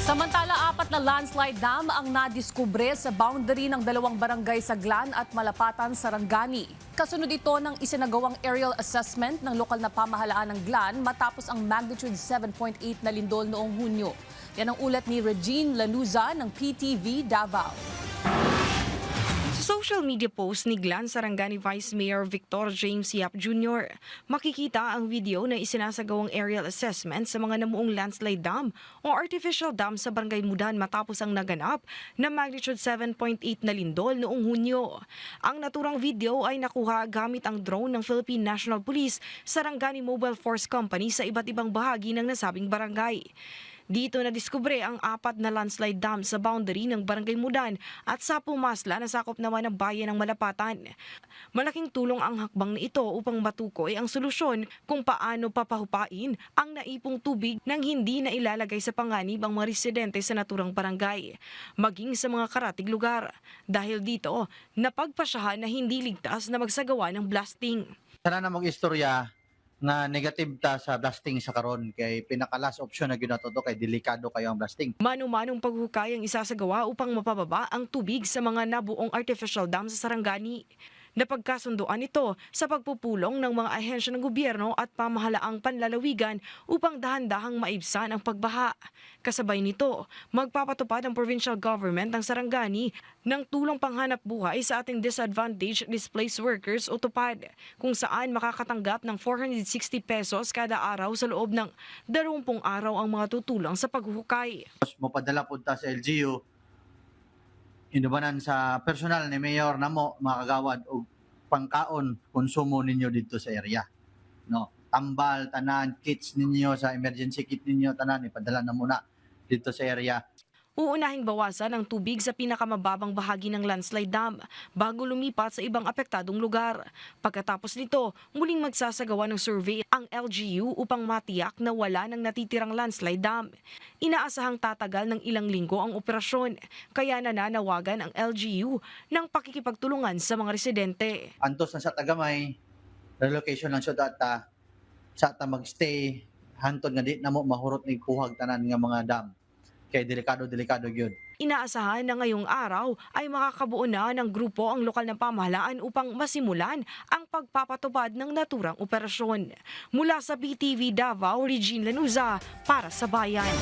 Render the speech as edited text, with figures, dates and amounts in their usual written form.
Samantala, 4 na landslide dam ang nadiskubre sa boundary ng 2 barangay sa Glan at Malapatan, Sarangani. Kasunod ito ng isinagawang aerial assessment ng lokal na pamahalaan ng Glan matapos ang magnitude 7.8 na lindol noong Hunyo. Yan ang ulat ni Regine Lanuza ng PTV Davao. Sa social media post ni Glan Sarangani Vice Mayor Victor James Yap Jr., makikita ang video na isinasagawang aerial assessment sa mga namuong landslide dam o artificial dam sa Barangay Mudan matapos ang naganap na magnitude 7.8 na lindol noong Hunyo. Ang naturang video ay nakuha gamit ang drone ng Philippine National Police Sarangani Mobile Force Company sa iba't ibang bahagi ng nasabing barangay. Dito nadiskubre ang 4 na landslide dam sa boundary ng Barangay Mudan at sa Pumasla na sakop naman ng bayan ng Malapatan. Malaking tulong ang hakbang na ito upang matukoy ang solusyon kung paano papahupain ang naipong tubig nang hindi na ilalagay sa panganib ang mga residente sa naturang barangay, maging sa mga karatig lugar. Dahil dito, napagpasyahan na hindi ligtas na magsagawa ng blasting. Sana na mag-istorya na negative ta sa blasting sa karon kay pinaka last option na ginato to kay delikado kayo ang blasting. Mano-manong paghukay ang isasagawa upang mapababa ang tubig sa mga nabuong artificial dam sa Sarangani. Napagkasunduan ito sa pagpupulong ng mga ahensya ng gobyerno at pamahalaang panlalawigan upang dahan-dahang maibsan ang pagbaha. Kasabay nito, magpapatupad ang provincial government ng Sarangani ng tulong panghanap buhay sa ating disadvantaged displaced workers o TUPAD, kung saan makakatanggap ng 460 pesos kada araw sa loob ng 20 araw ang mga tutulong sa paghuhukay. Mopadala pud ta sa LGU inubanan sa personal ni mayor namo mga kagawad og pangkaon konsumo ninyo dito sa area, no, tambal tanan, kits ninyo sa emergency kit ninyo tanan ipadala na muna dito sa area. Uunahing bawasan ang tubig sa pinakamababang bahagi ng landslide dam bago lumipat sa ibang apektadong lugar. Pagkatapos nito, muling magsasagawa ng survey ang LGU upang matiyak na wala ng natitirang landslide dam. Inaasahang tatagal ng ilang linggo ang operasyon, kaya nananawagan ang LGU ng pakikipagtulungan sa mga residente. Antos na sa tagamay relocation lang sa data sa ta magstay hantod nga di namo mahurot ni kuhag tanan nga mga dam. Kay delikado gyud. Inaasahan na ngayong araw ay makakabuo na ng grupo ang lokal na pamahalaan upang masimulan ang pagpapatupad ng naturang operasyon. Mula sa PTV Davao, Regine Lanuza para sa Bayan.